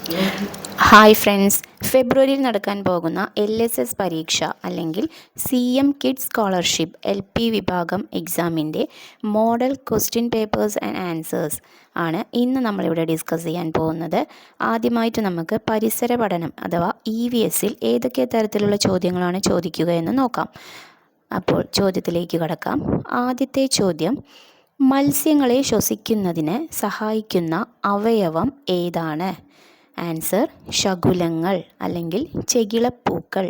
Hi friends, ഫെബ്രുവരിയിൽ നടക്കാൻ പോകുന്ന LSS പരീക്ഷ അല്ലെങ്കിൽ CM കിഡ്സ് സ്കോളർഷിപ്പ് LP വിഭാഗം എക്സാമിൻ്റെ model question papers and answers ആണ് ഇന്ന് നമ്മളിവിടെ ഡിസ്കസ് ചെയ്യാൻ പോകുന്നത്. ആദ്യമായിട്ട് നമുക്ക് പരിസര പഠനം അഥവാ EVSൽ ഏതൊക്കെ തരത്തിലുള്ള ചോദ്യങ്ങളാണ് ചോദിക്കുക എന്ന് നോക്കാം. അപ്പോൾ ചോദ്യത്തിലേക്ക് കടക്കാം. ആദ്യത്തെ ചോദ്യം, മത്സ്യങ്ങളെ ശ്വസിക്കുന്നതിന് സഹായിക്കുന്ന അവയവം ഏതാണ്? ആൻസർ ശകുലങ്ങൾ അല്ലെങ്കിൽ ചെകിളപ്പൂക്കൾ.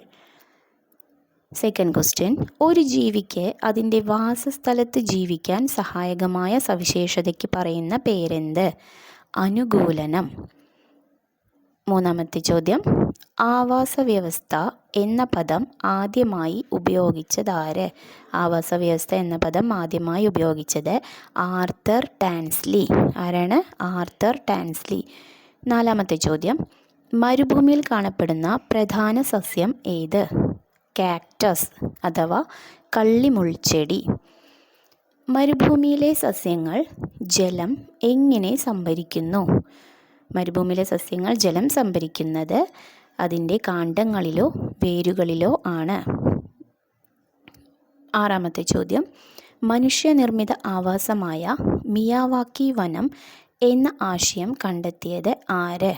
സെക്കൻഡ് ക്വസ്റ്റ്യൻ, ഒരു ജീവിക്ക് അതിൻ്റെ വാസസ്ഥലത്ത് ജീവിക്കാൻ സഹായകമായ സവിശേഷതയ്ക്ക് പറയുന്ന പേരെന്ത്? അനുകൂലനം. മൂന്നാമത്തെ ചോദ്യം, ആവാസ വ്യവസ്ഥ എന്ന പദം ആദ്യമായി ഉപയോഗിച്ചതാര്? ആവാസ വ്യവസ്ഥ എന്ന പദം ആദ്യമായി ഉപയോഗിച്ചത് ആർതർ ടാൻസ്ലി. ആരാണ്? Arthur Tansley. നാലാമത്തെ ചോദ്യം, മരുഭൂമിയിൽ കാണപ്പെടുന്ന പ്രധാന സസ്യം ഏത്? കാക്ടസ് അഥവാ കള്ളിമുൾച്ചെടി. മരുഭൂമിയിലെ സസ്യങ്ങൾ ജലം എങ്ങനെ സംഭരിക്കുന്നു? മരുഭൂമിയിലെ സസ്യങ്ങൾ ജലം സംഭരിക്കുന്നത് അതിൻ്റെ കാണ്ഡങ്ങളിലോ വേരുകളിലോ ആണ്. ആറാമത്തെ ചോദ്യം, മനുഷ്യനിർമ്മിത ആവാസമായ മിയാവാക്കി വനം എന്ന ആശയം കണ്ടെത്തിയത് ആര്?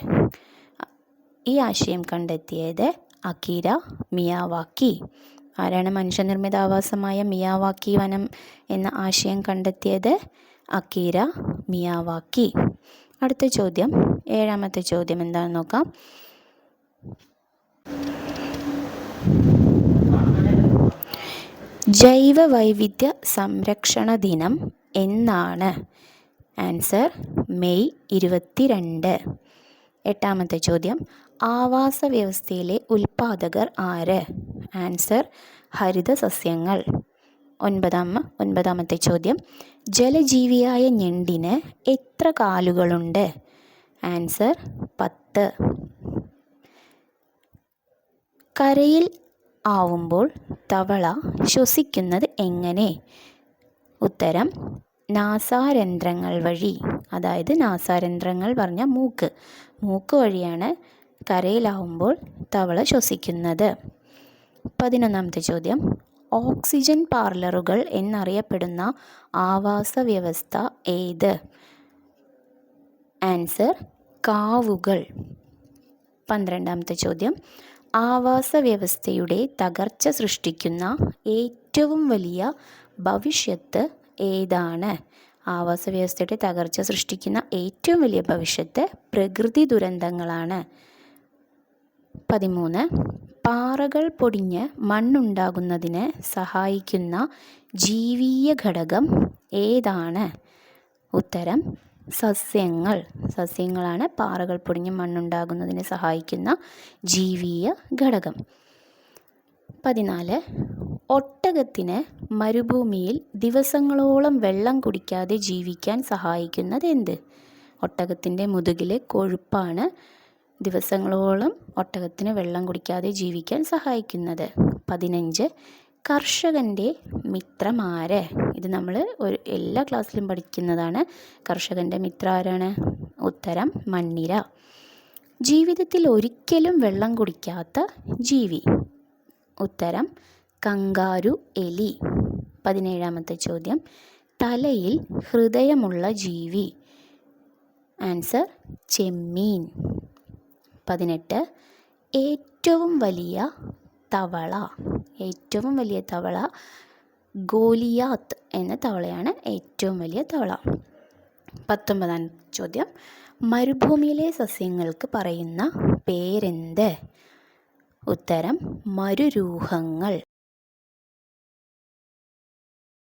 ഈ ആശയം കണ്ടെത്തിയത് അകിര മിയാവാക്കി. ആരാണ് മനുഷ്യനിർമ്മിത ആവാസമായ മിയാവാക്കി വനം എന്ന ആശയം കണ്ടെത്തിയത്? Akira Miyawaki. അടുത്ത ചോദ്യം, ഏഴാമത്തെ ചോദ്യം എന്താണെന്ന് നോക്കാം. ജൈവ വൈവിധ്യ സംരക്ഷണ ദിനം എന്നാണ്? Answer May 22. എട്ടാമത്തെ ചോദ്യം, ആവാസ വ്യവസ്ഥയിലെ ഉൽപ്പാദകർ ആര്? ആൻസർ ഹരിത സസ്യങ്ങൾ. ഒൻപതാമത്തെ ചോദ്യം, ജലജീവിയായ ഞണ്ടിന് എത്ര കാലുകളുണ്ട്? ആൻസർ 10. കരയിൽ ആവുമ്പോൾ തവള ശ്വസിക്കുന്നത് എങ്ങനെ? ഉത്തരം നാസാരന്ധ്രങ്ങൾ വഴി. അതായത് നാസാരന്ധ്രങ്ങൾ പറഞ്ഞ മൂക്ക് വഴിയാണ് കരയിലാവുമ്പോൾ തവള ശ്വസിക്കുന്നത്. 11ാമത്തെ ചോദ്യം, ഓക്സിജൻ പാർലറുകൾ എന്നറിയപ്പെടുന്ന ആവാസ വ്യവസ്ഥ ഏത്? ആൻസർ കാവുകൾ. 12ാമത്തെ ചോദ്യം, ആവാസ വ്യവസ്ഥയുടെ തകർച്ച സൃഷ്ടിക്കുന്ന ഏറ്റവും വലിയ ഭവിഷ്യത്ത് ഏതാണ്? ആവാസ വ്യവസ്ഥയുടെ തകർച്ച സൃഷ്ടിക്കുന്ന ഏറ്റവും വലിയ ഭവിഷ്യത്ത് പ്രകൃതി ദുരന്തങ്ങളാണ്. 13, പാറകൾ പൊടിഞ്ഞ് മണ്ണുണ്ടാകുന്നതിന് സഹായിക്കുന്ന ജീവീയ ഘടകം ഏതാണ്? ഉത്തരം സസ്യങ്ങളാണ് പാറകൾ പൊടിഞ്ഞ് മണ്ണുണ്ടാകുന്നതിന് സഹായിക്കുന്ന ജീവീയ ഘടകം. 14, ഒട്ടകത്തിന് മരുഭൂമിയിൽ ദിവസങ്ങളോളം വെള്ളം കുടിക്കാതെ ജീവിക്കാൻ സഹായിക്കുന്നത് എന്ത്? ഒട്ടകത്തിൻ്റെ മുതുകിലെ കൊഴുപ്പാണ് ദിവസങ്ങളോളം ഒട്ടകത്തിന് വെള്ളം കുടിക്കാതെ ജീവിക്കാൻ സഹായിക്കുന്നത്. 15, കർഷകൻ്റെ മിത്രമാര്? ഇത് നമ്മൾ എല്ലാ ക്ലാസ്സിലും പഠിക്കുന്നതാണ്. കർഷകൻ്റെ മിത്രം ആരാണ്? ഉത്തരം മണ്ണിര. ജീവിതത്തിൽ ഒരിക്കലും വെള്ളം കുടിക്കാത്ത ജീവി? ഉത്തരം കങ്കാരു എലി. 17ാമത്തെ ചോദ്യം, തലയിൽ ഹൃദയമുള്ള ജീവി? ആൻസർ ചെമ്മീൻ. 18, ഏറ്റവും വലിയ തവള ഗോലിയാത്ത് എന്ന തവളയാണ് ഏറ്റവും വലിയ തവള. 19ാം ചോദ്യം, മരുഭൂമിയിലെ സസ്യങ്ങൾക്ക് പറയുന്ന പേരെന്ത്? ഉത്തരം മരുരൂഹങ്ങൾ.